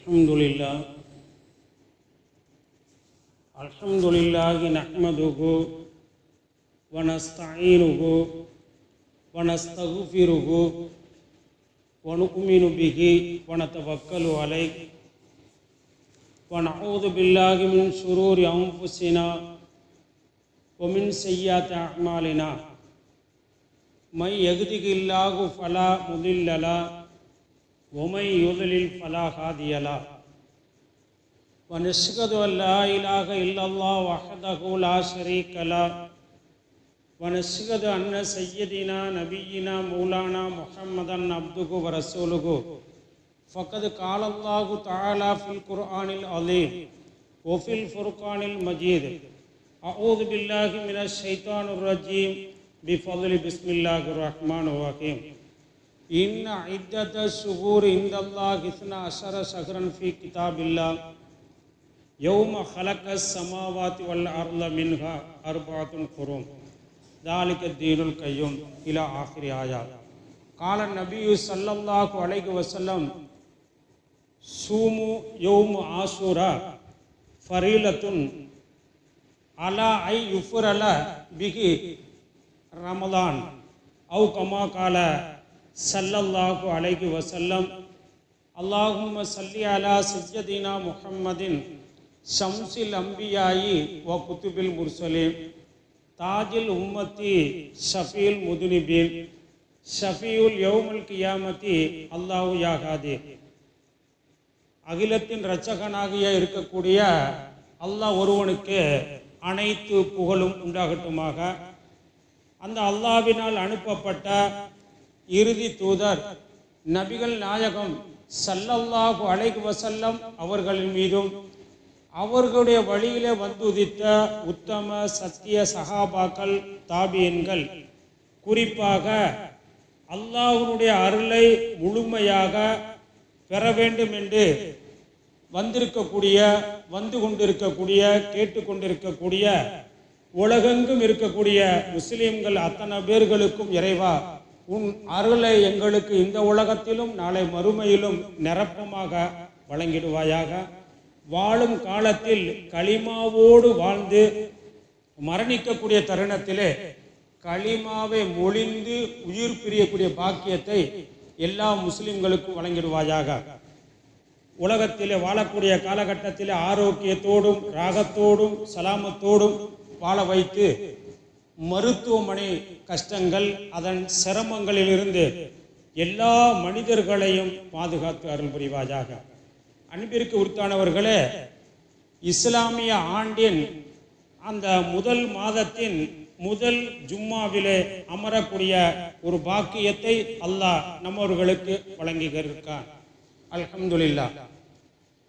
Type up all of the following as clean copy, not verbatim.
Alhamdulillahi nahmaduhu wa nasta'inuhu wa nastaghfiruhu wa nu'minu bihi wa natawakkalu alayhi wa na'udhu billahi min shururi anfusina wa min sayyiati a'malina man yahdihillahu fala mudilla lahu wa man yudlil fala hadiya lahu ونشهد أن لا إله إلا الله وحده لا شريك له ونشهد أن سيدنا نبينا مولانا محمدا عبده ورسوله فقد قال الله تعالى في القرآن العظيم وفي الفرقان المجيد أعوذ بالله من الشيطان الرجيم بفضل بسم الله الرحمن الرحيم إن عدة الشهور عند الله 12 شهرا في كتاب الله يوم خلق السماوات والأرض منها أربعة حرم ذلك الدين القيم إلى آخر آيات. قال النبي صلى الله عليه وسلم صوموا يوم عاشوراء فريضة على أن يفرل به رمضان أو كما قال صلى الله عليه وسلم اللهم صل على سيدنا محمد ஷம்சில் அம்பியாயி வ குத்துபில் முர்சலீன் தாஜில் உம்மத்தி ஷஃபீல் முதுனிபீன் ஷஃபீயுல் யௌமுல் கியாமத்தி அல்லாஹு யாகாதி. அகிலத்தின் இரட்சகனாகிய இருக்கக்கூடிய அல்லாஹ் ஒருவனுக்கு அனைத்து புகழும் உண்டாகட்டுமாக. அந்த அல்லாஹ்வினால் அனுப்பப்பட்ட இறுதி தூதர் நபிகள் நாயகம் ஸல்லல்லாஹு அலைஹி வஸல்லம் அவர்களின் மீதும் அவர்களுடைய வழியிலே வந்துதித்த உத்தம சத்திய சஹாபாக்கள் தாபியன்கள் குறிப்பாக அல்லாஹ்வுடைய அருளை முழுமையாக பெற வேண்டும் என்று வந்து கொண்டிருக்கக்கூடிய கேட்டுக்கொண்டிருக்கக்கூடிய உலகெங்கும் இருக்கக்கூடிய முஸ்லிம்கள் அத்தனை பேர்களுக்கும் இறைவா உன் அருளை எங்களுக்கு இந்த உலகத்திலும் நாளை மறுமையிலும் நிரப்பமாக வழங்கிடுவாயாக. வாழும் காலத்தில் களிமாவோடு வாழ்ந்து மரணிக்கக்கூடிய தருணத்திலே களிமாவை மொழிந்து உயிர் பிரியக்கூடிய பாக்கியத்தை எல்லா முஸ்லிம்களுக்கும் வழங்கிடுவாயாக. உலகத்திலே வாழக்கூடிய காலகட்டத்திலே ஆரோக்கியத்தோடும் ராகத்தோடும் சலாமத்தோடும் வாழ வைத்து மருத்துவமனை கஷ்டங்கள் அதன் சிரமங்களிலிருந்து எல்லா மனிதர்களையும் பாதுகாத்து அருள் புரிவாயாக. அன்பிற்கு உரித்தானவர்களே, இஸ்லாமிய ஆண்டின் அந்த முதல் மாதத்தின் முதல் ஜும்மாவிலே அமரக்கூடிய ஒரு பாக்கியத்தை அல்லாஹ் நம்மவர்களுக்கு வழங்கியிருக்கான். அல்ஹம்துலில்லாஹ்.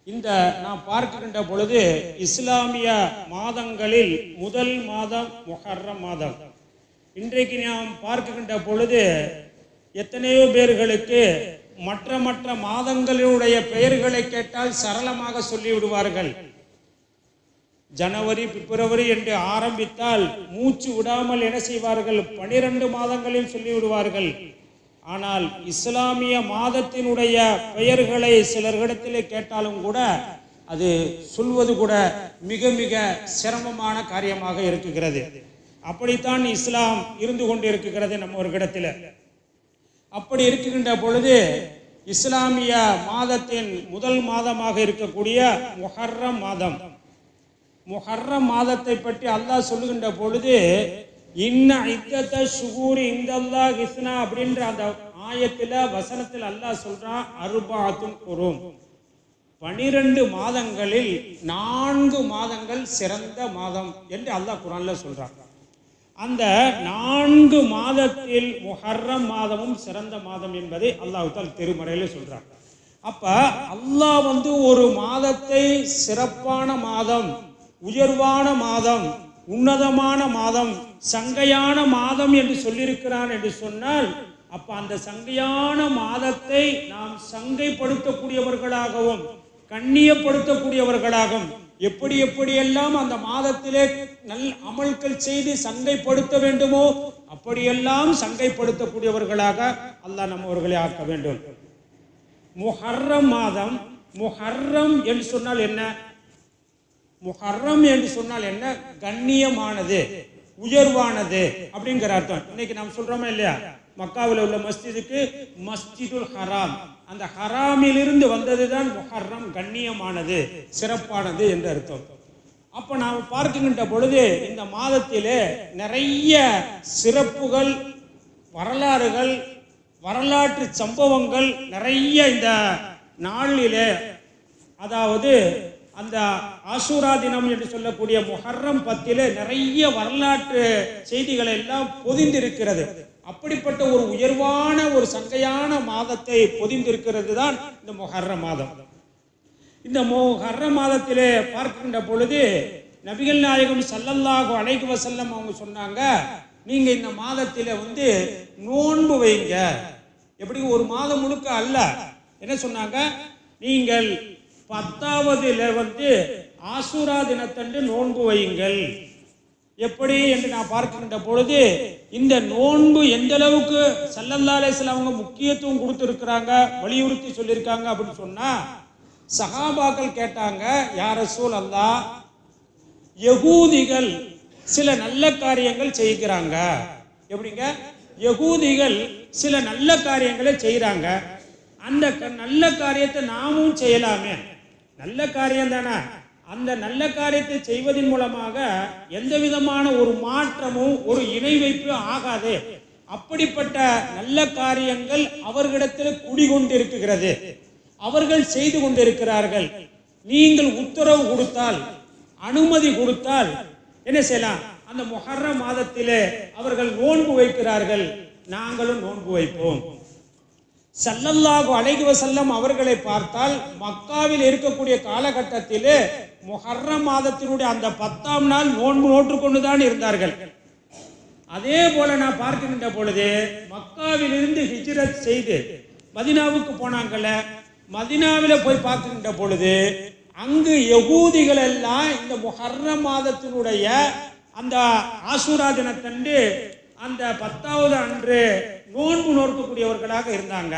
இந்த நாம் பார்க்கின்ற பொழுது இஸ்லாமிய மாதங்களில் முதல் மாதம் முஹர்ரம் மாதம். இன்றைக்கு நாம் பார்க்கின்ற பொழுது எத்தனையோ பேர்களுக்கு மற்ற மாதங்களுடைய பெயர்களை கேட்டால் சரளமாக சொல்லிவிடுவார்கள். ஜனவரி பிப்ரவரி என்று ஆரம்பித்தால் மூச்சு விடாமல் என்ன செய்வார்கள், 12 மாதங்களில் சொல்லிவிடுவார்கள். ஆனால் இஸ்லாமிய மாதத்தினுடைய பெயர்களை சிலர்களிடத்திலே கேட்டாலும் கூட அது சொல்வது கூட மிக மிக சிரமமான காரியமாக இருக்குகிறது. அப்படித்தான் இஸ்லாம் இருந்து கொண்டு இருக்குகிறது நம்மவர்களிடத்தில். அப்படி இருக்கின்ற பொழுது இஸ்லாமிய மாதத்தின் முதல் மாதமாக இருக்கக்கூடிய முஹர்ரம் மாதம், முஹர்ரம் மாதத்தை பற்றி அல்லாஹ் சொல்லுகின்ற பொழுது இன்ன இத்தத ஷுகூரி இந்தல்லாஹ் இஸ்னா அப்படின்ற அந்த ஆயத்தில் வசனத்தில் அல்லாஹ் சொல்றான் அர்பாத்துன் குரும், 12 மாதங்களில் 4 மாதங்கள் சிறந்த மாதம் என்று அல்லாஹ் குர்ஆன்ல சொல்றான். அந்த 4 மாதத்தில் முஹர்ரம் மாதமும் சிறந்த மாதம் என்பதை அல்லாஹ் தஆலா திருமறையில் சொல்றான். அப்ப அல்லாஹ் ஒரு மாதத்தை சிறப்பான மாதம், உயர்வான மாதம், உன்னதமான மாதம், சங்கையான மாதம் என்று சொல்லியிருக்கிறான் என்று சொன்னால், அப்ப அந்த சங்கையான மாதத்தை நாம் சங்கைப்படுத்தக்கூடியவர்களாகவும் கண்ணியப்படுத்தக்கூடியவர்களாகவும் எப்படியெல்லாம் அந்த மாதத்திலே நல் அமல்கள் செய்து சங்கைப்படுத்த வேண்டுமோ அப்படியெல்லாம் சங்கைப்படுத்தக்கூடியவர்களாக அல்லாஹ் நம்மவர்களை ஆக்க வேண்டும். முஹர்ரம் மாதம் முஹர்ரம் என்று சொன்னால் என்ன? முஹர்ரம் என்று சொன்னால் என்ன? கண்ணியமானது, உயர்வானது அப்படிங்கிற அர்த்தம். இன்னைக்கு நாம் சொல்றோமா இல்லையா, மக்காவில் உள்ள மஸ்ஜிதுக்கு மஸ்ஜிதுல் ஹராம், அந்த ஹராமிலிருந்து வந்ததுதான் முஹர்ரம், கண்ணியமானது, சிறப்பானது என்று அர்த்தம். அப்ப நாம் பார்க்கின்ற பொழுது இந்த மாதத்திலே நிறைய சிறப்புகள், வரலாறுகள், வரலாற்று சம்பவங்கள் நிறைய இந்த நாளிலே, அதாவது அந்த ஆஷூரா தினம் என்று சொல்லக்கூடிய முஹர்ரம் 10 நிறைய வரலாற்று செய்திகள் எல்லாம் பொதிந்திருக்கிறது. அப்படிப்பட்ட ஒரு உயர்வான ஒரு சங்கையான மாதத்தை பொதிந்திருக்கிறது தான் இந்த முஹர்ரம் மாதம். இந்த முஹர்ரம் மாதத்திலே பார்க்கின்ற பொழுது நபிகள் நாயகம் ஸல்லல்லாஹு அலைஹி வஸல்லம் அவங்க சொன்னாங்க, நீங்க இந்த மாதத்திலே நோன்பு வைங்க. எப்படி? ஒரு மாதம் முழுக்க அல்ல. என்ன சொன்னாங்க? நீங்கள் 10வது ஆஷூரா தினத்தன்று நோன்பு வையுங்கள். எப்படி என்று நான் பார்க்கின்ற பொழுது இந்த நோன்பு எந்த அளவுக்கு ஸல்லல்லாஹு அலைஹி வஸல்லம் அவங்க முக்கியத்துவம் கொடுத்திருக்கிறாங்க, வலியுறுத்தி சொல்லியிருக்காங்க அப்படின்னு சொன்னா, சஹாபாக்கள் கேட்டாங்க, யா ரசூலல்லாஹ், யகூதிகள் சில நல்ல காரியங்கள் செய்கிறாங்க. எப்படிங்க? யகூதிகள் சில நல்ல காரியங்களை செய்கிறாங்க, அந்த நல்ல காரியத்தை நாமும் செய்யலாமே. நல்ல காரியம் தானே. அந்த நல்ல காரியத்தை செய்வதன் மூலமாக எந்த விதமான ஒரு மாற்றமும் ஒரு இணை வைப்பு ஆகாது. அப்படிப்பட்ட நல்ல காரியங்கள் அவர்களிடத்தில் குடிகொண்டிருக்கிறது, அவர்கள் செய்து கொண்டிருக்கிறார்கள். நீங்கள் உத்தரவு கொடுத்தால், அனுமதி கொடுத்தால் என்ன செய்யலாம்? அந்த முஹர்ரம் மாதத்திலே அவர்கள் நோன்பு வைக்கிறார்கள், நாங்களும் நோன்பு வைப்போம். ஸல்லல்லாஹு அலைஹி வஸல்லம் அவர்களை பார்த்தால் மக்காவில் இருக்கக்கூடிய காலகட்டத்திலே முஹர்ரம் மாதத்தினுடைய அந்த 10ஆம் நாள் நோன்பு நோற்றுக்கொண்டுதான் இருந்தார்கள். அதே போல நான் பார்க்கின்ற பொழுது மக்காவில் இருந்து ஹிஜ்ரத் செய்து மதீனாவுக்கு போனாங்கல்ல, மதீனாவில் போய் பார்க்கின்ற பொழுது அங்கு யகூதிகள் எல்லாம் இந்த முஹர்ரம் மாதத்தினுடைய அந்த ஆஷூரா தினத்தன்று அந்த 10வது அன்று நோன்பு நோக்கக்கூடியவர்களாக இருந்தாங்க.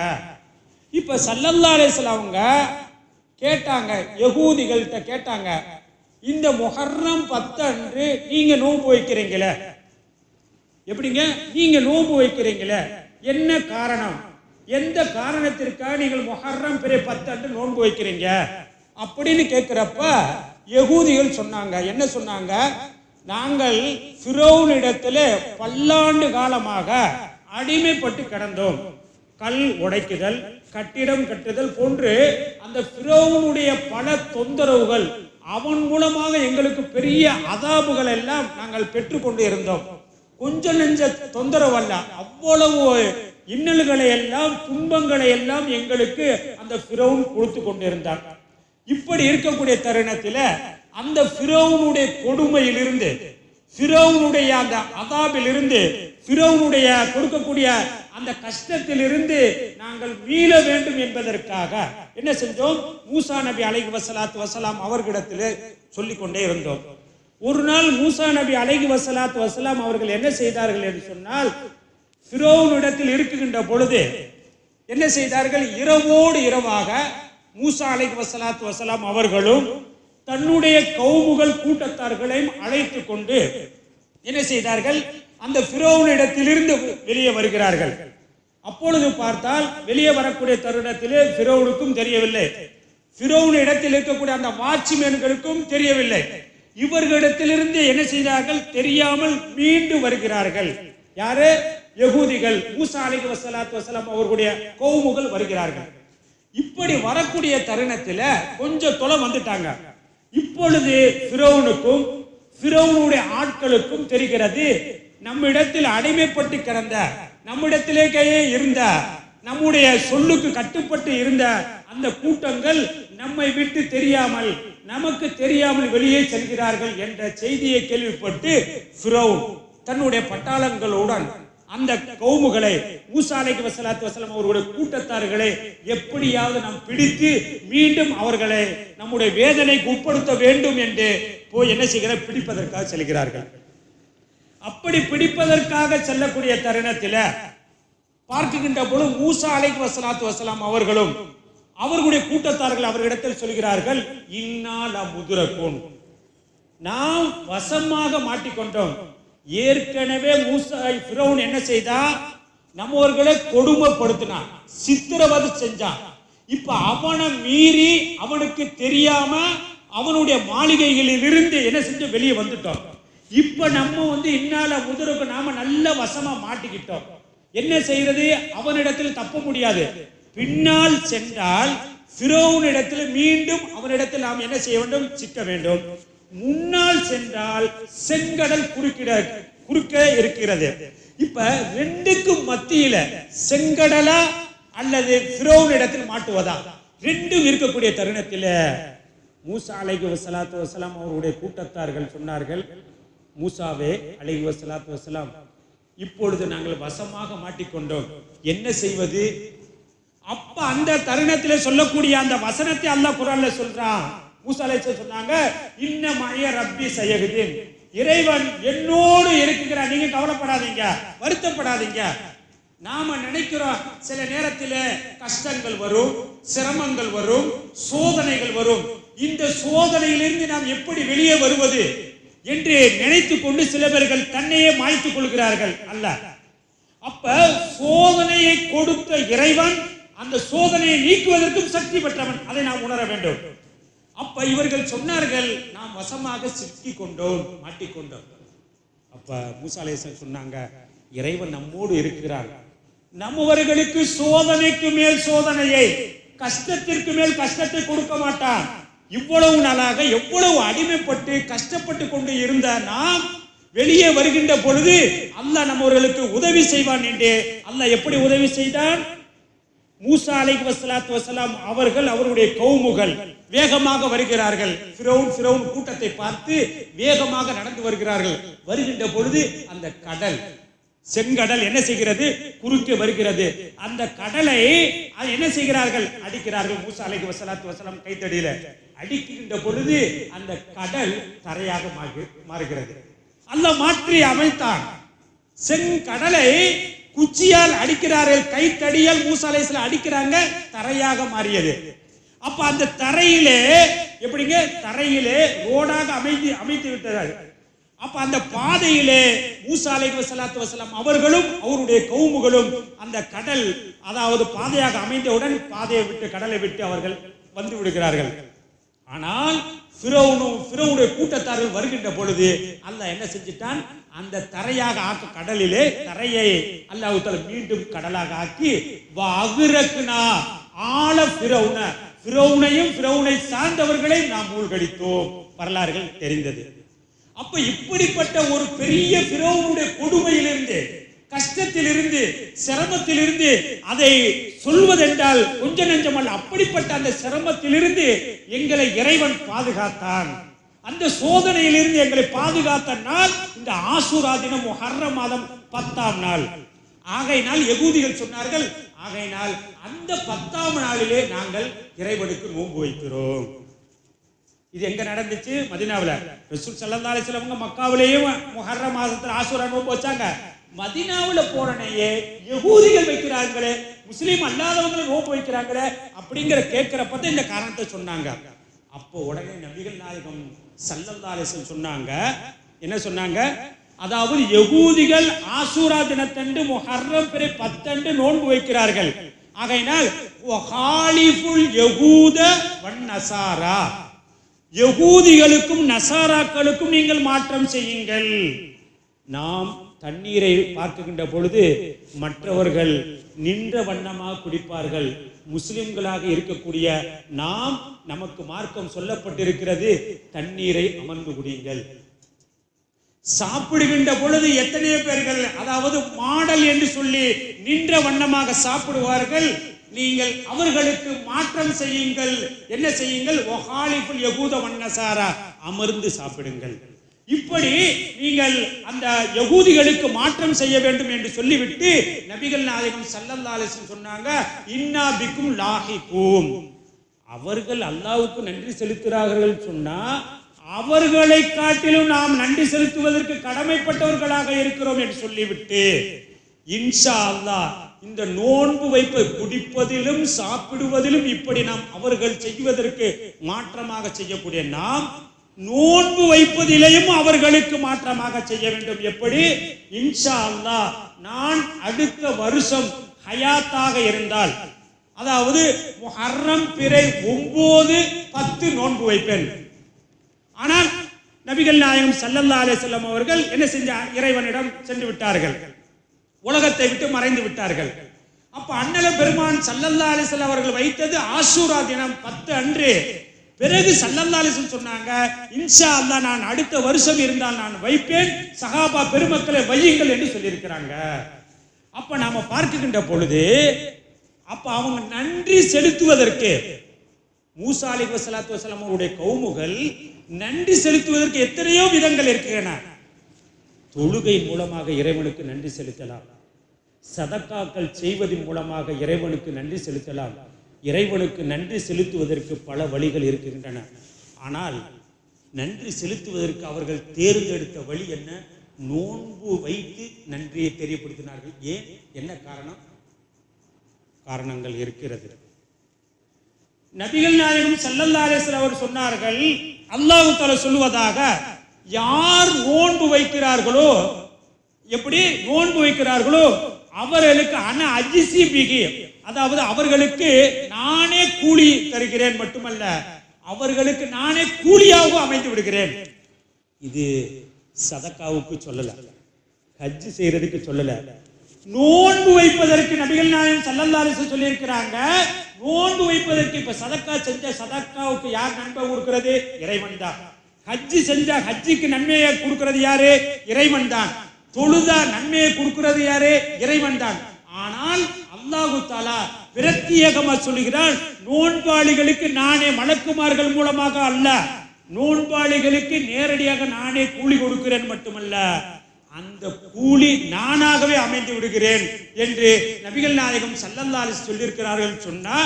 இப்ப ஸல்லல்லாஹு அலைஹி வஸல்லம் அவங்க கேட்டாங்க, யகூதிகள்கிட்ட கேட்டாங்க, இந்த முஹர்ரம் 10 அன்று நீங்க நோன்பு வைக்கிறீங்களே, எப்படிங்க நீங்க நோன்பு வைக்கிறீங்களே, என்ன காரணம்? எந்த காரணத்திற்காக நீங்கள் முஹர்ரம் 10 அன்று நோன்பு வைக்கிறீங்க அப்படின்னு கேட்கிறப்ப யகூதிகள் சொன்னாங்க, என்ன சொன்னாங்க? நாங்கள் ஃபிரௌனிடத்திலே பல்லாண்டு காலமாக அடிமைப்பட்டு கிடந்தோம். கல் உடைக்குதல், கட்டிடம் கட்டுதல் போன்று அந்த ஃபிரௌனுடைய பல தொந்தரவுகள், அவன் மூலமாக எங்களுக்கு பெரிய அதாபுகள் எல்லாம் நாங்கள் பெற்றுக்கொண்டு இருந்தோம். கொஞ்சம் நெஞ்ச தொந்தரவு அல்ல, அவ்வளவு இன்னல்களை எல்லாம், துன்பங்களை எல்லாம் எங்களுக்கு அந்த ஃபிரௌன் கொடுத்து கொண்டிருந்தார். இப்படி இருக்கக்கூடிய தருணத்தில் அந்த ஃபிரௌனுடைய கொடுமையிலிருந்து, ஃபிரௌனுடைய அந்த அதாபிலிருந்து, ஃபிரௌனுடைய கொடுக்கக்கூடிய அந்த கஷ்டத்திலிருந்து நாங்கள் மீள வேண்டும் என்பதற்காக என்ன செஞ்சோம்? மூசா நபி அலைஹி வஸலாத்து வஸலாம் அவர்களிடத்திலே சொல்லிக் கொண்டே இருந்தோம். ஒரு நாள் மூசா நபி அலைஹி வஸலாத்து வஸலாம் அவர்கள் என்ன செய்தார்கள் என்று சொன்னால், ஃபிரௌனிடத்தில் இருக்குகின்ற பொழுது என்ன செய்தார்கள்? இரவோடு இரவாக மூசா அலைஹி வஸலாத்து வஸலாம் அவர்களும் தன்னுடைய கௌமுகள் கூட்டத்தார்களையும் அழைத்து கொண்டு என்ன செய்தார்கள்? அந்த ஃபிரௌனிடத்திலிருந்து வெளியே வருகிறார்கள். அப்பொழுது பார்த்தால் வெளியே வரக்கூடிய தருணத்திலே ஃபிரௌனுக்கும் தெரியவில்லை, ஃபிரௌன் இடத்தில் இருக்கக்கூடிய அந்த வாட்ச்மேன்களுக்கும் தெரியவில்லை. இவர்களிடத்திலிருந்து என்ன செய்தார்கள்? தெரியாமல் மீண்டு வருகிறார்கள். யாரு? யகூதிகள். மூசா அலைஹி வஸலாத்து வஸலாம் அவர்களுடைய கௌமுகள் வருகிறார்கள். இப்படி வரக்கூடிய தருணத்தில் கொஞ்சம் தொலை வந்துட்டாங்க. இப்பொழுது ஃபிரௌனுக்கும் ஃபிரௌனுடைய ஆட்களுக்கும் தெரிகிறது, நம்மிடத்தில் அடிமைப்பட்டு கிடந்த, நம்மிடத்திலேயே இருந்த, நம்முடைய சொல்லுக்கு கட்டுப்பட்டு இருந்த அந்த கூட்டங்கள் நம்மை விட்டு தெரியாமல், நமக்கு தெரியாமல் வெளியே செல்கிறார்கள் என்ற செய்தியை கேள்விப்பட்டு ஃபிரௌன் தன்னுடைய பட்டாளங்களுடன் அந்த கௌமுகளை, மூசா அலைஹி வஸலாத்து வஸலாம் அவர்களுடைய கூட்டத்தார்களை எப்படியாவது நாம் பிடித்து மீண்டும் அவர்களை நம்முடைய வேதனைக்கு உட்படுத்த வேண்டும் என்று போய் என்ன செய்கிறார்? பிடிப்பதற்காக செல்கிறார்கள். அப்படி பிடிப்பதற்காக செல்லக்கூடிய தருணத்தில் பார்க்கின்ற பொழுது மூசா அலைஹி வஸலாத்து வஸலாம் அவர்களும் அவர்களுடைய கூட்டத்தார்கள் அவர்களிடத்தில் சொல்கிறார்கள், இன்னால முதுரக்கும், நாம் வசமாக மாட்டிக்கொண்டோம். ஏற்கனவே ஃபிரௌன் என்ன செய்தா, நம்மவர்களை கொடுமைப்படுத்தினான், சித்திரவதை செஞ்சான். இப்ப அவனை மீறி அவனுக்கு தெரியாம அவனுடைய மாளிகைகளில் இருந்து என்ன செஞ்ச வெளியே வந்துட்டோம். இப்ப நம்ம இன்னால முதுருக்கு நாம நல்ல வசமா மாட்டிக்கிட்டோம். என்ன செய்யறது? அவனிடத்தில் தப்ப முடியாது. பின்னால் சென்றால் ஃபிரௌன் இடத்தில் மீண்டும் அவனிடத்தில் நாம் என்ன செய்ய வேண்டும்? சிக்க வேண்டும். முன்னால் சென்றால் செங்கடல் குறுக்கே இருக்கிறது. இப்ப ரெண்டுக்கும் மத்தியில செங்கடலா அல்லது ஃபிரௌன் இடத்தில் மாட்டுவதா, ரெண்டும் இருக்கக்கூடிய தருணத்தில் மூசா அலைஹி வஸலாத்து வஸலாம் அவருடைய கூட்டத்தார்கள் சொன்னார்கள், மூசாவே அலைஹி வஸலாத்து வஸலாம், இப்பொழுது நாங்கள் வசமாக மாட்டிக்கொண்டோம், என்ன செய்வது? அப்ப அந்த தருணத்திலே சொல்லக்கூடிய அந்த வசனத்தை அல்லாஹ் குர்ஆன்ல சொல்றான். மூசா அலைஹிஸ்ஸலாம் சொன்னாங்க, இன்ன மய ரப்பி சயஹ்தீன், இறைவன் என்னோடு இருக்கிறார், நீங்க கவலைப்படாதீங்க, வருத்தப்படாதீங்க. நாம நினைக்கிறோம் சில நேரத்தில் கஷ்டங்கள் வரும், சிரமங்கள் வரும், சோதனைகள் வரும். இந்த சோதனையிலிருந்து நாம் எப்படி வெளியே வருவது என்று நினைத்து கொண்டு சில பேர்கள் தன்னையே மாய்த்துக் கொள்கிறார்கள். அல்ல, அப்ப சோதனையை கொடுத்த இறைவன் அந்த சோதனையை நீக்குவதற்கும் சக்தி பெற்றவன், அதை நாம் உணர வேண்டும். அப்ப இவர்கள் சொன்னார்கள், நாம் வசமாக சிக்கி கொண்டோம், மாட்டிக்கொண்டோம். அப்ப மூசா அலைஹிஸ்ஸலாம் சொன்னாங்க, இறைவன் நம்மோடு இருக்கிறார், நம்மவர்களுக்கு சோதனைக்கு மேல் சோதனையை, கஷ்டத்திற்கு மேல் கஷ்டத்தை கொடுக்க மாட்டான். இவ்வளவு நாளாக எவ்வளவு அடிமைப்பட்டு கஷ்டப்பட்டு கொண்டு இருந்த நாம் வெளியே வருகின்ற பொழுது அல்லாஹ் நம்மவர்களுக்கு உதவி செய்வான் என்று அல்லாஹ் எப்படி உதவி செய்தான்? மூசா அலைஹி வஸலாத்து வஸலாம் அவர்கள் அவருடைய கௌமுகள் வேகமாக வருகிறார்கள். ஃபிரௌன் கூட்டத்தை பார்த்து வேகமாக நடந்து வருகிறார்கள். வருகின்ற பொழுது அந்த கடல், செங்கடல் என்ன செய்கிறது? குறுக்கே வருகிறது. அந்த கடலை என்ன செய்கிறார்கள்? அடிக்கிறார்கள். மூசா அலைஹி வஸலாத்து வஸலாம் கைத்தடியில அடிக்கின்ற பொழுது அந்த கடல் தரையாக மாறுகிறது. அல்லாஹ் மாற்றி அமைத்தான். செங்கடலை குச்சியால் அடிக்கிறார்கள், கைத்தடியால் மூசா அலைஹிஸ்ஸலாம் அடிக்கிறாங்க, தரையாக மாறியது. அப்ப அந்த தரையிலே எப்படிங்க? தரையிலே ரோடாக அமைத்து விட்டார்கள். அப்ப அந்த பாதையிலே மூசா அலைஹி வஸலாத்து வஸலாம் அவர்களும் அவருடைய கௌமுகளும் அந்த கடல், அதாவது பாதையாக அமைந்தவுடன் பாதையை விட்டு கடலை விட்டு அவர்கள் வந்து விடுகிறார்கள். ஆனால் ஃபிரௌனுடைய கூட்டத்தார்கள் வருகின்ற பொழுது அல்லாஹ் என்ன செஞ்சிட்டான்? அந்த தரையாக ஆக்க கடலிலே தரையை அல்லாஹ் தஆலா மீண்டும் கடலாக ஆக்கி வஅக்ரக்னா ஆல ஃபிரௌனையும் ஃபிரௌனை சார்ந்தவர்களை நாம் மூழ்கடித்தோம். வரலாறுகள் தெரிந்தது. அப்ப இப்படிப்பட்ட ஒரு பெரிய ஃபிரௌனுடைய கொடுமையிலிருந்து, கஷ்டத்திலிருந்து, சிரமத்திலிருந்து, அதை சொல்வதென்றால் கொஞ்ச நெஞ்சமல்ல, அப்படிப்பட்ட அந்த சிரமத்திலிருந்து எங்களை இறைவன் பாதுகாத்தான். அந்த சோதனையிலிருந்து எங்களை பாதுகாத்த நாள் இந்த ஆசூரா தினம், முஹர்ரம் மாதம் 10ஆம் நாள். ஆகையினால் யகூதிகள் சொன்னார்கள், ஆகையினால் அந்த 10ஆம் நாளிலே நாங்கள் இறைவனுக்கு நோன்பு வைக்கிறோம். இது எங்க நடந்துச்சு? மதீனாவுல. ரசூல் ஸல்லல்லாஹு அலைஹி வஸல்லம் மக்காவிலேயும் முஹர்ரம் மாதத்துல ஆசூரா நோன்பு வச்சாங்க. மதீனாவுல போறனையே யகூதிகள் வைக்கிறாங்களே, முஸ்லீம் அல்லாதவங்களை நோன்பு வைக்கிறாங்களே அப்படிங்கிற கேட்கிறப்ப இந்த காரணத்தை சொன்னாங்க. அப்போ உடனே நபிகள் நாயகம் ஸல்லல்லாஹு அலைஹி வஸல்லம் சொன்னாங்க, என்ன சொன்னாங்க? அதாவது யகூதிகள் ஆசூரா தினத்தன்று முஹர்ரம் பிறை 10 நோன்பு வைக்கிறார்கள். ஆகையினால் வஹாலிஃபுல் யகூத வன் நஸாரா, யகூதிகளுக்கும் நசாராக்களுக்கும் நீங்கள் மாற்றம் செய்யுங்கள். நாம் தண்ணீரை பார்க்கின்ற பொழுது மற்றவர்கள் நின்ற வண்ணமாக குடிப்பார்கள். முஸ்லிம்களாக இருக்கக்கூடிய நாம், நமக்கு மார்க்கம் சொல்லப்பட்டிருக்கிறது, தண்ணீரை அமர்ந்து குடியுங்கள். சாப்பிடுகின்ற பொழுது எத்தனையோ பேர்கள், அதாவது மாடல் என்று சொல்லி நின்ற வண்ணமாக சாப்பிடுவார்கள். நீங்கள் அவர்களுக்கு மாற்றம் செய்யுங்கள். என்ன செய்யுங்கள்? வஹாலிஃபுல் யகூத வன்னசாரா, அமர்ந்து சாப்பிடுங்கள். இப்படி நீங்கள் அந்த யகூதிகளுக்கு மாற்றம் செய்ய வேண்டும் என்று சொல்லிவிட்டு நபிகள் நாயகம் ஸல்லல்லாஹு அலைஹி வஸல்லம் சொன்னாங்க, இன்னா பிக்கும் லாஹிகூம், அவர்கள் அல்லாஹ்வுக்கு நன்றி செலுத்துகிறார்கள் சொன்னா அவர்களை காட்டிலும் நாம் நன்றி செலுத்துவதற்கு கடமைப்பட்டவர்களாக இருக்கிறோம் என்று சொல்லிவிட்டு இன்ஷா அல்லாஹ் இந்த நோன்பு வைப்பு குடிப்பதிலும் சாப்பிடுவதிலும் இப்படி நாம் அவர்கள் செய்வதற்கு மாற்றமாக செய்யக்கூடிய நாம் நோன்பு வைப்பதிலேயும் அவர்களுக்கு மாற்றமாக செய்ய வேண்டும். எப்படி? இன்ஷா அல்லாஹ் நான் அடுத்த வருஷம் ஹயாத்தாக இருந்தால், அதாவது முஹர்ரம் பிறை 9, 10 நோன்பு வைப்பேன். ஆனால் நபிகள் நாயகம் ஸல்லல்லாஹு அலைஹி வஸல்லம் அவர்கள் என்ன செஞ்சார்? இறைவனிடம் சென்று விட்டார்கள், உலகத்தை விட்டு மறைந்து விட்டார்கள். அப்ப அண்ணல பெருமான் ஸல்லல்லாஹு அலைஹி வஸல்லம் அவர்கள் வைத்தது ஆஷூரா தினம் 10 அன்று. பிறகு ஸல்லல்லாஹு அலைஹி வஸல்லம் சொன்னாங்க, இன்ஷா அல்லாஹ் நான் அடுத்த வருஷம் இருந்தால் நான் வைப்பேன், சஹாபா பெருமக்களை வையுங்கள் என்று சொல்லியிருக்கிறாங்க. அப்ப நாம பார்க்கின்ற பொழுது அப்ப அவங்க நன்றி செலுத்துவதற்கு மூசா அலைஹிஸ்ஸலாத்து வஸலாம் அவருடைய கௌமுகள் நன்றி செலுத்துவதற்கு எத்தனையோ விதங்கள் இருக்கின்றன. தொழுகை மூலமாக இறைவனுக்கு நன்றி செலுத்தலாம், சதக்காக்கள் செய்வதன் மூலமாக இறைவனுக்கு நன்றி செலுத்தலாம். இறைவனுக்கு நன்றி செலுத்துவதற்கு பல வழிகள் இருக்கின்றன. ஆனால் நன்றி செலுத்துவதற்கு அவர்கள் தேர்ந்தெடுத்த வழி என்ன? நோன்பு வைத்து நன்றியை தெரியப்படுத்தினார்கள். ஏன்? என்ன காரணம்? காரணங்கள் இருக்கிறது. நபிகள் நாயகம் ஸல்லல்லாஹு அலைஹி வஸல்லம் அவர் சொன்னார்கள், அல்லாஹ் தஆலா சொல்லுவதாக, யார் நோன்பு வைக்கிறார்களோ, எப்படி நோன்பு வைக்கிறார்களோ அவர்களுக்கு அன அஜிசி பிகி, அதாவது அவர்களுக்கு நானே கூலி தருகிறேன், மட்டுமல்ல அவர்களுக்கு நானே கூலியாக அமைத்து விடுகிறேன். இது சதக்காவுக்கு சொல்லல, ஹஜ் செய்யறதுக்கு சொல்லல, நோன்பு வைப்பதற்கு நபிகள் நாயகம் ஸல்லல்லாஹு அலைஹி வஸல்லம் சொல்லி இருக்கிறாங்க. நோன்பு வைப்பதற்கு இப்ப சதக்கா செஞ்ச சதக்காவுக்கு யார் நன்மை கொடுக்கிறது? இறைவன் தான். ஹஜ் செஞ்சா ஹஜ்ஜுக்கு நன்மையை கொடுக்கிறது யாரு? இறைவன் தான். தொழுதா நன்மையை கொடுக்கிறது யாரு? இறைவன் தான். ஆனால் அல்லாஹ் தஆலா பிரத்யேகமா சொல்லுகிறான், நோன்பாளிகளுக்கு நானே மலக்குமார்கள் மூலமாக அல்ல, நோன்பாளிகளுக்கு நேரடியாக நானே கூலி கொடுக்கிறேன், மட்டுமல்ல அந்த கூலி நானாகவே அமைந்து விடுகிறேன் என்று நபிகள் நாயகம் ஸல்லல்லாஹு அலைஹி வஸல்லம் சொல்லியிருக்கிறார்கள். சொன்னா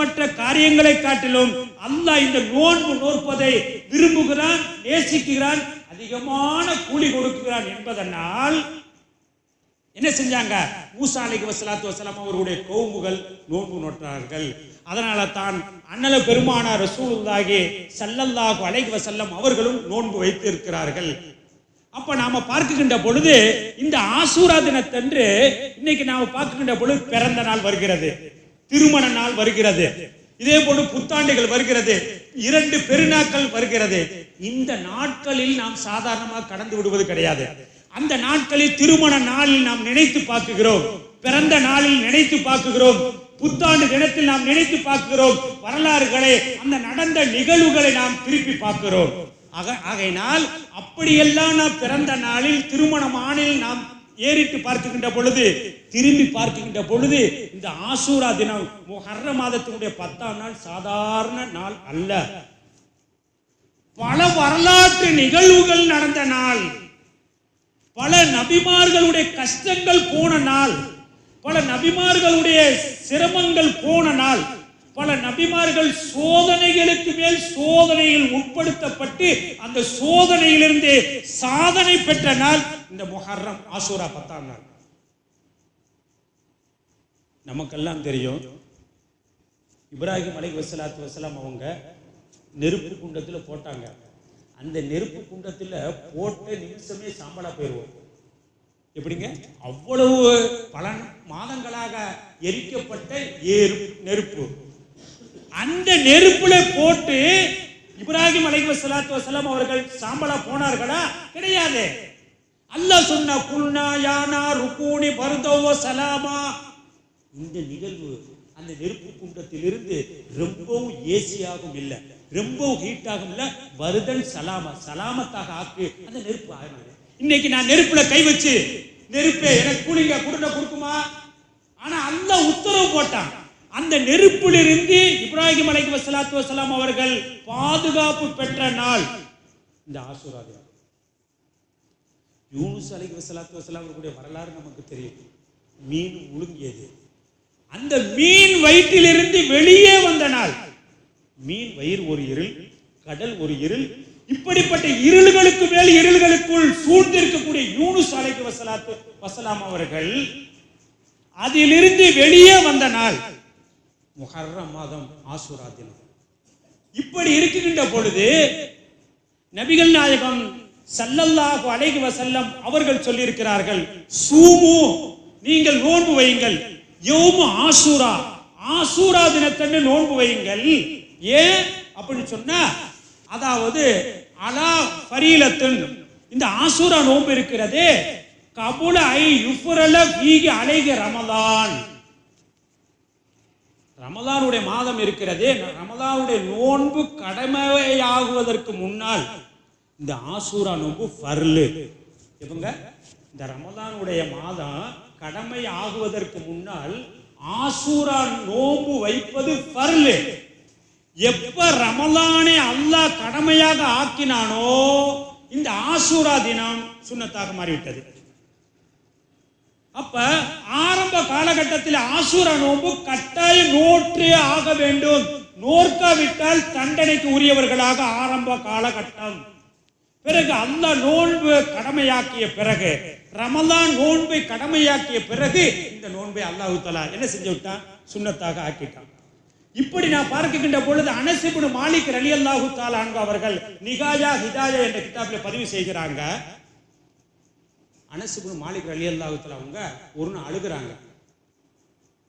மற்ற காரியங்களை காட்டிலும் அல்லாஹ் இந்த நோன்பு நோற்பதை விரும்புகிறான், நேசிக்கிறான், அதிகமான கூலி கொடுக்கிறான் என்பதனால் என்ன செஞ்சாங்க? மூசா அலைஹிஸ்ஸலாத்து வஸலாம் அவருடைய கௌமுகள் நோன்பு நோற்றார்கள். அதனால தான் அண்ணல பெருமானார் ரசூலுல்லாஹி ஸல்லல்லாஹு அலைஹி வஸல்லம் அவர்களும் நோன்பு வைத்து இருக்கிறார்கள். அப்ப நாம பார்க்கின்ற பொழுது இந்த ஆசூரா தினத்தன்று இன்னைக்கு நாம பார்க்கின்ற பொழுது பிறந்த நாள் வருகிறது, திருமண நாள் வருகிறது, இதே போல புத்தாண்டுகள் வருகிறது, 2 பெருநாட்கள் வருகிறது. இந்த நாட்களில் நாம் சாதாரணமாக கடந்து விடுவது கிடையாது. அந்த நாட்களில் திருமண நாளில் நாம் நினைத்து பார்க்கிறோம், பிறந்த நாளில் நினைத்து பார்க்கிறோம், புத்தாண்டு தினத்தில் நாம் நினைத்து பார்க்கிறோம், வரலாறுகளை, அந்த நடந்த நிகழ்வுகளை நாம் திருப்பி பார்க்கிறோம். ஆகையினால் அப்படியெல்லாம் நாம் பிறந்த நாளில், திருமண ஆணில் நாம் ஏறிட்டு பார்க்கின்ற பொழுது, திரும்பி பார்க்கின்ற பொழுது இந்த ஆசூரா தினம் முஹர்ரம் மாதத்தினுடைய 10ஆம் நாள் சாதாரண நாள் அல்ல. பல வரலாற்று நிகழ்வுகள் நடந்த நாள், பல நபிமார்களுடைய கஷ்டங்கள் போன நாள், பல நபிமார்களுடைய சிரமங்கள் போன நாள், பல நபிமார்கள் சோதனைகளுக்கு மேல் சோதனையில் உட்படுத்தப்பட்டு அந்த சோதனையிலிருந்து சாதனை பெற்ற நாள் இந்த முஹர்ரம் ஆசூரா 10ஆம் நாள். நமக்கெல்லாம் தெரியும், இப்ராஹிம் அலைஹிஸ்ஸலாத்து வஸலாம் அவங்க நெருப்பு குண்டத்துல போட்டாங்க. அந்த நெருப்பு குண்டத்துல போட்ட நிமிஷமே சாம்பலா போயிடுவோம். எப்படிங்க? அவ்வளவு பல மாதங்களாக எரிக்கப்பட்ட நெருப்பு, அந்த நெருப்புல போட்டு இப்ராஹிம் அலைஹிஸ்ஸலாத்து வஸலாம் அவர்கள் சாம்பலா போனார்களா? கிடையாது. அல்லாஹ் சொன்ன குல்னா யானா ருகூனி பர்தவ சலாமா. இந்த நிகழ்வு அந்த நெருப்பு குண்டத்திலிருந்து ரொம்பவும் ஏசியாகவும் இல்லை, ரொம்பவும் ஹீட்டாகவும் இல்லை, வருதன் சலாமா, சலாமத்தாக ஆக்கு அந்த நெருப்பு ஆகினது. இன்னைக்கு நான் நெருப்புல கை வச்சு, நெருப்பே எனக்கு கூலிங்க குடுண்ட கொடுக்குமா? ஆனா அல்லாஹ் உத்தரவு போட்டான். அந்த நெருப்பிலிருந்து இப்ராஹிம் அலைஹிஸ்ஸலாத்து வஸலாம் அவர்கள் பாதுகாப்பு பெற்ற நாள் இந்த ஆசூரா தினம். யூனுஸ் அலைஹிஸ்ஸலாத்து வஸலாம் அவர்களுடைய வரலாறு நமக்கு தெரியும். மீன் முழுங்கியது, அந்த மீன் வயிற்றிலிருந்து வெளியே வந்த நாள். மீன் வயிறு ஒரு இருள், கடல் ஒரு இருள், இப்படிப்பட்ட இருள்களுக்கு மேல் இருள்களுக்குள் சூழ்ந்திருக்கக்கூடிய யூனுஸ் அலைஹிஸ்ஸலாத்து வஸலாம் அவர்கள் அதிலிருந்து வெளியே வந்த நாள் முஹர்ரம் மாதம் ஆசூரா தினம். இப்படி இருக்கின்ற பொழுது நபிகள் நாயகம் ஸல்லல்லாஹு அலைஹி வஸல்லம் அவர்கள் சொல்லியிருக்கிறார்கள், சூமு, நீங்கள் நோன்பு வையுங்கள், யௌமு ஆசூரா, ஆசூரா தினத்தன்று நோன்பு வையுங்கள். ஏன் அப்படின்னு சொன்னா, அதாவது அலா ஃபரீலத்துன், இந்த ஆசூரா நோன்பு இருக்கிறதே, கபுல ஐ யுஃபரல ஃபீஹி அலைஹி ரமலான், ரமலானுடைய மாதம் இருக்கிறதே, ரமலானுடைய நோன்பு கடமையாகுவதற்கு முன்னால் இந்த ஆசூரா நோன்பு ஃபர்லு. இவங்க இந்த ரமலானுடைய மாதம் கடமை ஆகுவதற்கு முன்னால் ஆசூரா நோன்பு வைப்பது ஃபர்லு. எப்ப ரமலானை அல்லாஹ் கடமையாக ஆக்கினானோ இந்த ஆசூரா தினம் சுன்னத்தாக மாறிவிட்டது. அப்ப ஆரம்ப காலகட்டத்தில் ஆசூரா நோன்பு கட்டாயம் நோற்றே ஆக வேண்டும், நோற்காவிட்டால் தண்டனைக்கு உரியவர்களாக ஆரம்ப காலகட்டம். பிறகு அல்லாஹ் நோன்பு கடமையாக்கிய பிறகு, ரமலான் நோன்பை கடமையாக்கிய பிறகு இந்த நோன்பை அல்லாஹ் தஆலா என்ன செஞ்சு விட்டான், சுன்னத்தாக ஆக்கிட்டான். இப்படி நான் பார்க்கின்ற பொழுது அனஸ் இப்னு மாலிக் ரலியல்லாஹு தஆலா அன்ஹு அவர்கள் நிகாயா ஹிதாயா என்ற கிதாபில் பதிவு செய்கிறாங்க. அனஸ் இப்னு மாலிக் ரலியல்லாஹு தஆலா அவங்க ஒரு நாள் அழுகுறாங்க.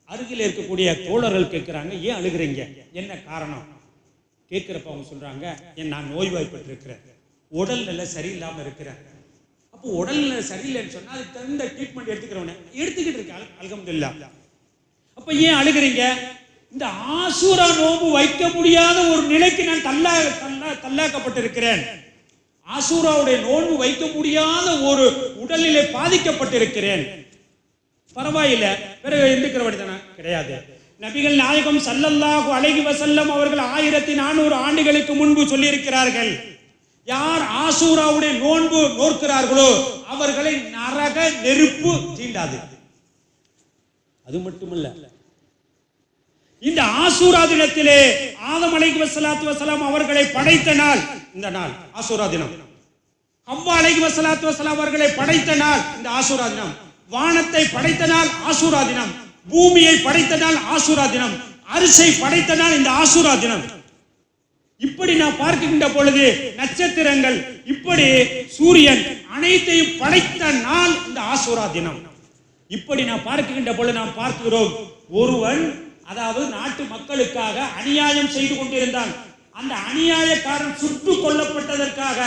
அருகில் இருக்கக்கூடிய தோழர்கள் கேட்கிறாங்க, ஏன் அழுகுறீங்க, என்ன காரணம் கேட்கிறப்ப அவங்க சொல்றாங்க, நான் நோய்வாய்ப்பட்டிருக்கிறேன், உடல்நிலை சரியில்லாம இருக்கிறேன். அப்போ உடல்நிலை சரியில்லைன்னு சொன்னா அதுக்கு தகுந்த ட்ரீட்மெண்ட் எடுத்துக்கிறவனே எடுத்துக்கிட்டு இருக்க, அல்ஹம்துலில்லாஹ். அப்ப ஏன் அழுகுறீங்க, இந்த ஆசூரா நோன்பு வைக்க முடியாத ஒரு நிலைக்கு நான் தள்ளாக்கப்பட்டிருக்கிறேன், ஆசூராவுடைய நோன்பு வைக்க முடியாத ஒரு உடல்நிலை பாதிக்கப்பட்டிருக்கிறேன். பரவாயில்லை, பிறகு எந்திக்கிற வழிதானே கிடையாது. நபிகள் நாயகம் ஸல்லல்லாஹு அலைஹி வஸல்லம் அவர்கள் 1400 ஆண்டுகளுக்கு முன்பு சொல்லியிருக்கிறார்கள், யார் ஆசூராவுடைய நோன்பு நோக்கிறார்களோ அவர்களை நரக நெருப்பு தீண்டாது. அது மட்டுமல்ல, இந்த ஆசூரா தினத்திலே ஆதம் அலைஹிஸ்ஸலாத்து வஸலாம் அவர்களை படைத்த நாள் இந்த நாள் ஆசூரா தினம். ஹவ்வா அலைஹிஸ்ஸலாத்து வஸலாம் அவர்களை படைத்த நாள் இந்த ஆசூரா தினம். வானத்தை படைத்த நாள் ஆசூரா தினம். பூமியை படைத்த நாள் ஆசூரா தினம். அரிசை படைத்த நாள் இந்த ஆசூரா தினம். இப்படி நான் பார்க்கின்ற பொழுது நட்சத்திரங்கள், இப்படி சூரியன் அனைத்தையும் படைத்த நாள் இந்த ஆசூரா தினம். இப்படி நான் பார்க்கின்ற பொழுது நாம் பார்க்கிறோம், ஒருவன் அதாவது நாட்டு மக்களுக்காக அநியாயம் செய்து கொண்டிருந்தான். அந்த அநியாயக்காரன் சுட்டுக் கொல்லப்பட்டதற்காக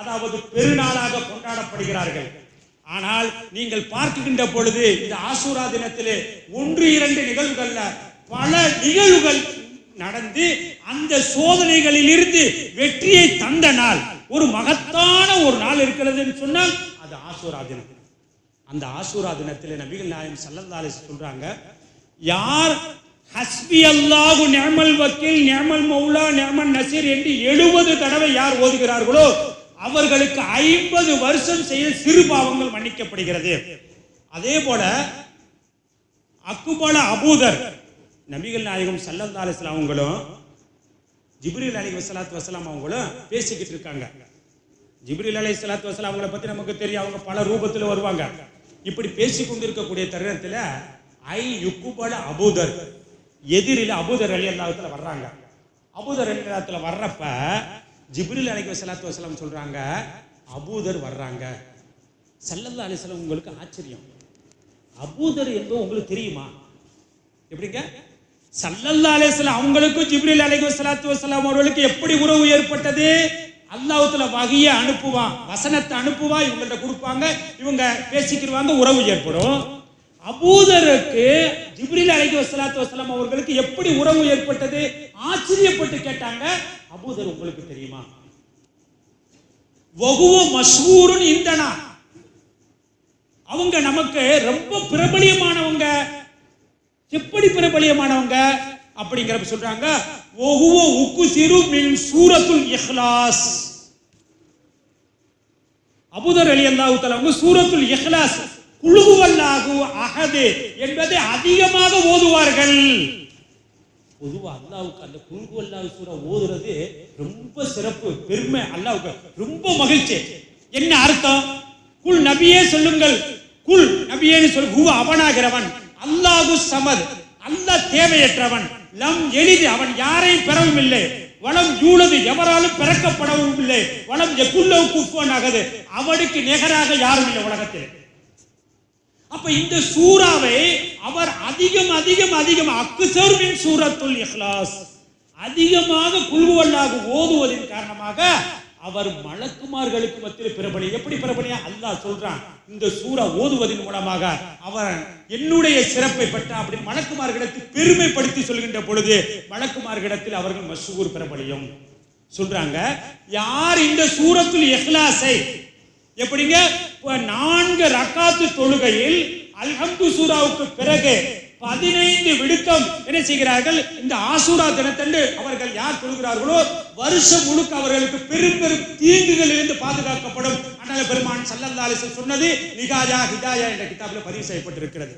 அதாவது பெருநாளாக கொண்டாடப்படுகிறார்கள். ஆனால் நீங்கள் பார்க்கின்ற பொழுது இந்த ஆசூரா தினத்திலே 1-2 நிகழ்வுகள்ல பல நிகழ்வுகள் நடந்து அந்த சோதனைகளில் இருந்து வெற்றியை தந்த நாள், ஒரு மகத்தான ஒரு நாள் இருக்கிறது சொன்னால் அது ஆசூரா தினம். அந்த ஆசூரா தினத்திலே நபிகள் நாயகம் ஸல்லல்லாஹு அலைஹி வஸல்லம் சொல்றாங்க, யார் ஹஸ்பி அல்லாஹு நிஅமல் வக்கீல் நிஅமல் மௌலா நிஅமன் நசீர் என்று 70 தடவை யார் ஓதுகிறார்களோ அவர்களுக்கு 50 வருஷம் செய்த சிறு பாவங்கள் மன்னிக்கப்படுகிறது. அதே போல அக்குபல அபூதர் நபிகள் நாயகம் ஸல்லல்லாஹு அலைஹி வஸல்லம் அவங்களும் ஜிப்ரீல் அலைஹிஸ்ஸலாத்து வஸலாம் அவங்களும் பேசிக்கிட்டு இருக்காங்க. ஜிப்ரீல் அலைஹிஸ்ஸலாத்து வஸலாம் அவங்கள பத்தி நமக்கு தெரியும், அவங்க பல ரூபத்துல வருவாங்க. இப்படி பேசி கொண்டிருக்கக்கூடிய தருணத்துல ஐ யுக்குபல அபூதர் எதிரில் அபூதர் ரலியல்லாஹு தஆலா வர்றாங்க. அபூதர் ரலியல்லாஹு தஆலா வர்றப்ப ஜிப்ரீல் அலைஹிஸ்ஸலாத்து வஸலாம் சொல்றாங்க, அபூதர் வர்றாங்க. ஸல்லல்லாஹு அலைஹி வஸல்லம் உங்களுக்கு ஆச்சரியம், அபூதர் என்பது உங்களுக்கு தெரியுமா? எப்படிங்க? ஸல்லல்லாஹு அலைஹி வஸல்லம் அவங்களுக்கும் ஜிப்ரீல் அலைஹிஸ்ஸலாத்து வஸலாம் அவர்களுக்கு எப்படி உறவு ஏற்பட்டது? அல்லாஹ் தஆலா வஹியை அனுப்புவான், வசனத்தை அனுப்புவான், இவங்கள்ட்ட கொடுப்பாங்க, இவங்க பேசிக்கிடுவாங்க, உறவு ஏற்படும். அபூதருக்கு ஜிப்ரீல் அலைஹிஸ்ஸலாத்து வஸலாம் அவர்களுக்கு எப்படி உறவு ஏற்பட்டது? ஆச்சரியப்பட்டு கேட்டாங்க, அபூதர் உங்களுக்கு தெரியுமா? வஹுவ மஷ்ஹூருன் இந்தனா, அவங்க நமக்கு ரொம்ப பிரபலியமானவங்க. எப்படி பிரபலியமானவங்க அப்படிங்கறப்ப சொல்றாங்க, வஹுவ உக்ஸிரு மின் சூரத்துல் இஹ்லாஸ். அபூதர் ரலியல்லாஹு தஆலா அவங்க சூரத்துல் இஹ்லாஸ் குல் ஹுவல்லாஹு அஹத் என்பதை அதிகமாக ஓதுவார்கள். பொதுவா அல்லாஹ்வுக்கு அந்த குல் ஹுவல்லாஹு சூரா ஓதுறது ரொம்ப சிறப்பு, பெருமை, அல்லாஹ்வுக்கு ரொம்ப மகிழ்ச்சி. என்ன அர்த்தம்? குல் நபியே சொல்லுங்கள், குல் நபியேன்னு சொல்லு, ஹுவ அவனாகிறவன், அல்லாஹு சமத், அல்லாஹ் தேவையற்றவன், லம் எளிது அவன் யாரையும் பெறவும் இல்லை, வளம் யூலது எவராலும் பிறக்கப்படவும் இல்லை, வளம் எக்குள்ளோ குஃபுவன் அகது அவனுக்கு நிகராக யாரும் இல்லை உலகத்தில். அப்ப இந்த சூறாவை அவர் அதிகம் அதிகம் அதிகம் அக்ஸர் மின் சூரத்துல் இஹ்லாஸ் அதிகமாக குல்ஹுவல்லாஹ் ஓதுவதின் காரணமாக அவர் மலக்குமார்களுக்கு மத்தியில் பிரபலி. எப்படி பிரபலியா? அல்லாஹ் சொல்றான், இந்த சூரா ஓதுவதன் மூலமாக அவர் என்னுடைய சிறப்பை பெற்ற அப்படி மலக்குமார்களிடத்தில் பெருமைப்படுத்தி சொல்கின்ற பொழுது மலக்குமார்களிடத்தில் அவர்கள் மஷ்ஹூர் பிரபலியும் சொல்றாங்க. யார் இந்த சூரத்துல் இஹ்லாஸை எப்படிங்க 4 ரக்காத்து தொழுகையில் அல்ஹம்து சூராவுக்கு பிறகு 15 விடுக்கம் என்ன செய்கிறார்கள், இந்த ஆசூரா தினத்தன்று அவர்கள் யார் தொழுகிறார்களோ வருஷம் முழுக்க அவர்களுக்கு பெரும் பெரும் தீங்குகளில் இருந்து பாதுகாக்கப்படும். அண்ணல் பெருமான் ஸல்லல்லாஹு அலைஹி வஸல்லம் சொன்னது நிகாயா ஹிதாயா என்ற கிதாபில் பதிவு செய்யப்பட்டிருக்கிறது.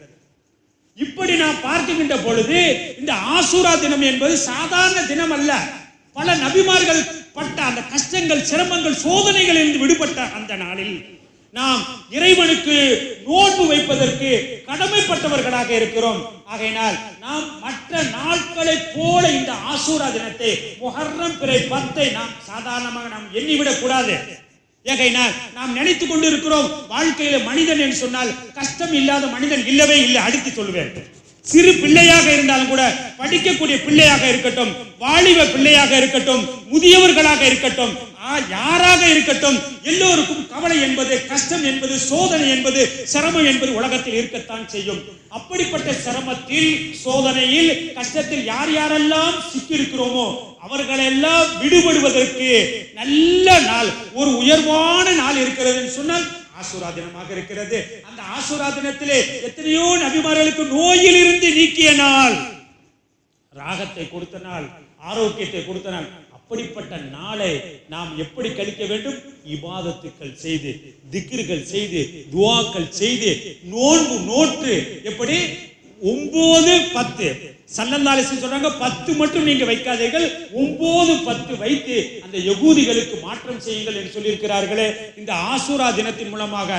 இப்படி நாம் பார்க்கின்ற பொழுது இந்த ஆசூரா தினம் என்பது சாதாரண தினம் அல்ல. பல நபிமார்கள் பட்ட அந்த கஷ்டங்கள், சிரமங்கள், சோதனைகளில் இருந்து விடுபட்ட அந்த நாளில் நாம் இறைவனுக்கு நோன்பு வைப்பதற்கு கடமைப்பட்டவர்களாக இருக்கிறோம். ஆகையினால் நாம் மற்ற நாட்களை போல இந்த ஆசூரா தினத்தை முஹர்ரம் பிறை 10 நாம் சாதாரணமாக நாம் எண்ணிவிடக் கூடாது. ஏகைனால் நாம் நினைத்துக் கொண்டு இருக்கிறோம் வாழ்க்கையில மனிதன் என்று சொன்னால் கஷ்டம் இல்லாத மனிதன் இல்லவே இல்லை. அடுத்து சொல்லுவேன், சிறு பிள்ளையாக இருந்தாலும் கூட, படிக்கக்கூடிய பிள்ளையாக இருக்கட்டும், வாலிப பிள்ளையாக இருக்கட்டும், முதியவர்களாக இருக்கட்டும், யாராக இருக்கட்டும், எல்லோருக்கும் கவலை என்பது, கஷ்டம் என்பது, சோதனை என்பது, சிரமம் என்பது உலகத்தில் இருக்கத்தான் செய்யும். அப்படிப்பட்ட சிரமத்தில், சோதனையில், கஷ்டத்தில் யார் யாரெல்லாம் சிக்கியிருக்கிறோமோ அவர்களெல்லாம் விடுபடுவதற்கு நல்ல நாள், ஒரு உயர்வான நாள் இருக்கிறது சொன்னால் ஆசூரா தினமாக இருக்கிறது. அந்த ஆசூரா தினத்திலே எத்தனையோ நபிமார்களுக்கு நோயில் இருந்து நீக்கிய நாள், ராகத்தை கொடுத்த நாள், ஆரோக்கியத்தை கொடுத்த நாள். அப்படிப்பட்ட நாளை நாம் எப்படி கழிக்க வேண்டும்? இபாதத்துக்கள் செய்து, திக்ர்கள் செய்து, துஆக்கள் செய்து, நோன்பு நோற்று. எப்படி? 9, 10 ஸல்லல்லாஹு அலைஹி வஸல்லம் சொல்றாங்க, 10 மட்டும் நீங்க வைக்காதீர்கள், 9, 10 வைத்து அந்த யகூதிகளுக்கு மாற்றம் செய்யுங்கள் என்று சொல்லியிருக்கிறார்களே. இந்த ஆசூரா தினத்தின் மூலமாக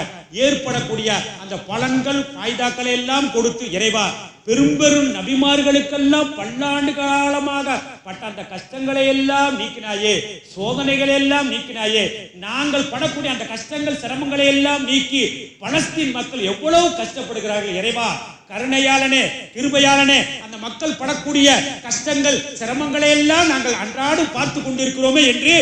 ஏற்படக்கூடிய அந்த பலன்கள், ஃபாய்தாக்களை எல்லாம் கொடுத்து இறைவா பெரும்பெரும் நபிமார்களுக்கெல்லாம் பல்லாண்டு காலமாக பட்ட அந்த கஷ்டங்களை எல்லாம் நீக்கினாயே, சோதனைகளை எல்லாம் நீக்கினாயே, நாங்கள் படக்கூடிய அந்த கஷ்டங்கள், சிரமங்களை எல்லாம் நீக்கி பலஸ்தீன் மக்கள் எவ்வளவு கஷ்டப்படுகிறார்கள் இறைவா, கருணையாளனே, கிருபையாளனே, அந்த மக்கள் படக்கூடிய கஷ்டங்கள், சிரமங்களை எல்லாம் நாங்கள் அன்றாடம் பார்த்து கொண்டிருக்கிறோமே என்று